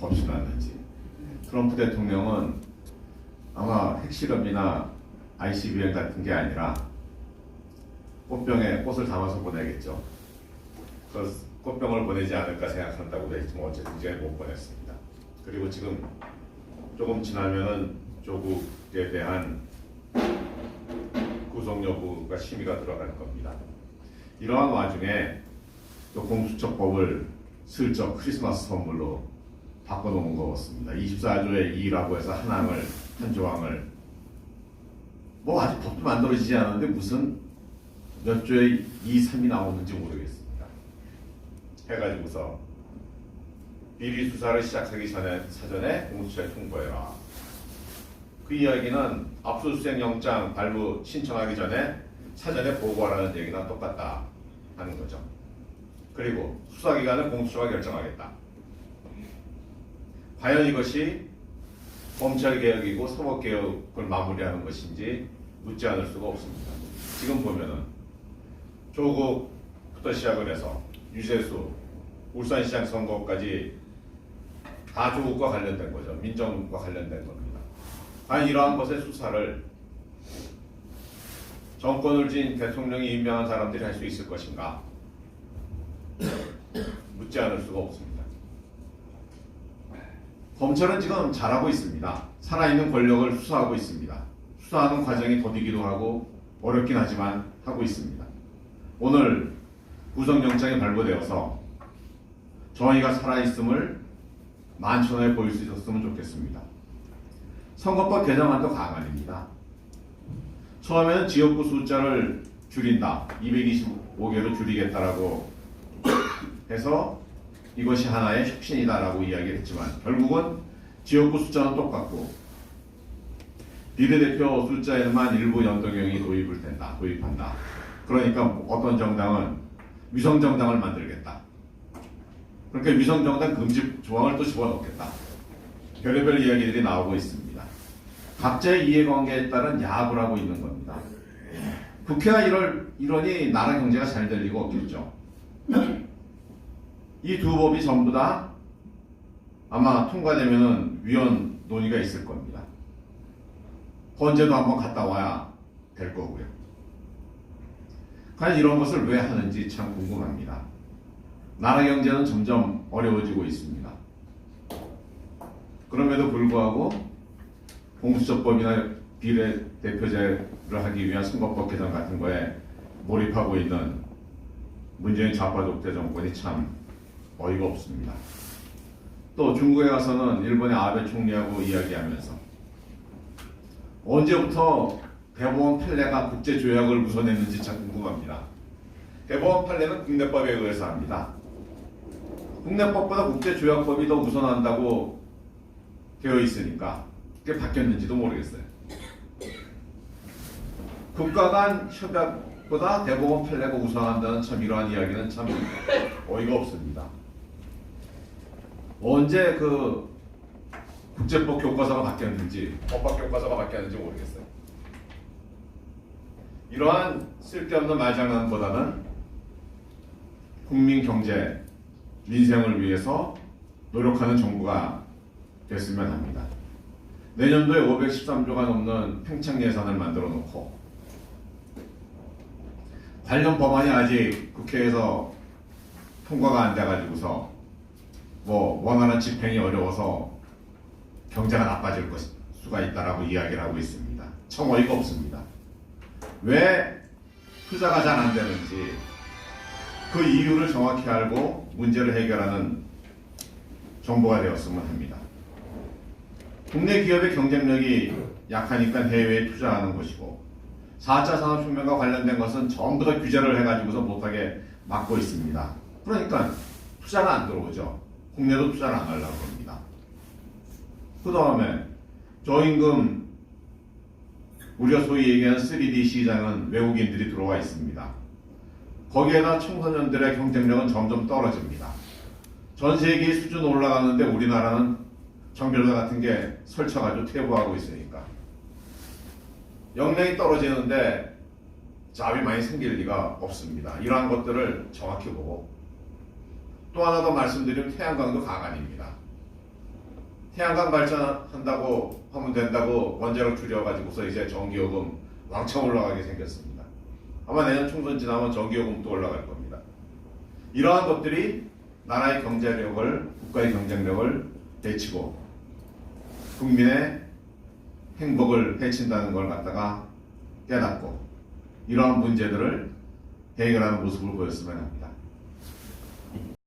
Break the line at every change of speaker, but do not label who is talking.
겁이 났는지. 트럼프 대통령은 아마 핵실험이나 ICBM 같은 게 아니라 꽃병에 꽃을 담아서 보내겠죠. 그 꽃병을 보내지 않을까 생각한다고 했지만 어쨌든 이제 못 보냈습니다. 그리고 지금 조금 지나면은 조국에 대한 구속 여부가 심의가 들어갈 겁니다. 이러한 와중에 또 공수처법을 슬쩍 크리스마스 선물로 바꿔놓은 것 같습니다. 24조의 2라고 해서 한 조항을 뭐 아직 법도 만들어지지 않았는데 무슨 몇 조의 2, 3이 나오는지 모르겠습니다. 해가지고서 비리 수사를 시작하기 전에 사전에 공수처에 통보해라. 그 이야기는 압수수색 영장 발부 신청하기 전에 사전에 보고하라는 얘기랑 똑같다 하는 거죠. 그리고 수사기관은 공수처가 결정하겠다. 과연 이것이 검찰개혁이고 사법개혁을 마무리하는 것인지 묻지 않을 수가 없습니다. 지금 보면은 조국부터 시작을 해서 유재수, 울산시장 선거까지 다 조국과 관련된 거죠. 민정과 관련된 겁니다. 과연 이러한 것의 수사를 정권을 지닌 대통령이 임명한 사람들이 할 수 있을 것인가? 묻지 않을 수가 없습니다. 검찰은 지금 잘하고 있습니다. 살아있는 권력을 수사하고 있습니다. 수사하는 과정이 더디기도 하고 어렵긴 하지만 하고 있습니다. 오늘 구속영장이 발부되어서 저희가 살아있음을 만천하에 보일 수 있었으면 좋겠습니다. 선거법 개정안도 강안입니다. 처음에는 지역구 숫자를 줄인다. 225개로 줄이겠다라고 해서 이것이 하나의 혁신이다라고 이야기를 했지만 결국은 지역구 숫자는 똑같고 비례대표 숫자에만 일부 연동형이 도입한다. 그러니까 어떤 정당은 위성정당을 만들겠다. 그러니까 위성정당 금지 조항을 또 집어넣겠다. 별의별 이야기들이 나오고 있습니다. 각자의 이해관계에 따른 야합을 하고 있는 겁니다. 국회가 이러니 나라 경제가 잘 될 리가 없겠죠. 이 두 법이 전부 다 아마 통과되면은 위헌 논의가 있을 겁니다. 헌재도 한번 갔다 와야 될 거고요. 과연 이런 것을 왜 하는지 참 궁금합니다. 나라 경제는 점점 어려워지고 있습니다. 그럼에도 불구하고 공수처법이나 비례대표제를 하기 위한 선거법 개정 같은 거에 몰입하고 있는 문재인 좌파 독재 정권이 참 어이가 없습니다. 또 중국에 가서는 일본의 아베 총리하고 이야기하면서 언제부터 대법원 판례가 국제조약을 우선했는지 참 궁금합니다. 대법원 판례는 국내법에 의해서 합니다. 국내법보다 국제조약법이 더 우선한다고 되어 있으니까 그게 바뀌었는지도 모르겠어요. 국가 간 협약보다 대법원 판례가 우선한다는 참 이러한 이야기는 참 어이가 없습니다. 언제 그 국제법 교과서가 바뀌었는지 법학 교과서가 바뀌었는지 모르겠어요. 이러한 쓸데없는 말장난보다는 국민 경제, 민생을 위해서 노력하는 정부가 됐으면 합니다. 내년도에 513조가 넘는 팽창 예산을 만들어 놓고 관련 법안이 아직 국회에서 통과가 안 돼가지고서 뭐 원하는 집행이 어려워서 경제가 나빠질 수가 있다라고 이야기를 하고 있습니다. 참 어이가 없습니다. 왜 투자가 잘 안 되는지 그 이유를 정확히 알고 문제를 해결하는 정부가 되었으면 합니다. 국내 기업의 경쟁력이 약하니까 해외에 투자하는 것이고 4차 산업혁명과 관련된 것은 전부 다 규제를 해가지고서 못하게 막고 있습니다. 그러니까 투자가 안 들어오죠. 국내도 투자를 안 하려고 합니다. 그 다음에 저임금 우리가 소위 얘기하는 3D 시장은 외국인들이 들어와 있습니다. 거기에다 청소년들의 경쟁력은 점점 떨어집니다. 전 세계의 수준 올라가는데 우리나라는 정별사 같은 게 설쳐가지고 퇴보하고 있으니까 역량이 떨어지는데 잡이 많이 생길 리가 없습니다. 이러한 것들을 정확히 보고 또 하나 더 말씀드리면 태양광도 가관입니다. 태양광 발전한다고 하면 된다고 원자력 줄여가지고서 이제 전기요금 왕창 올라가게 생겼습니다. 아마 내년 총선 지나면 전기요금도 올라갈 겁니다. 이러한 것들이 나라의 경제력을, 국가의 경쟁력을 해치고 국민의 행복을 해친다는 걸 갖다가 깨닫고 이러한 문제들을 해결하는 모습을 보였으면 합니다.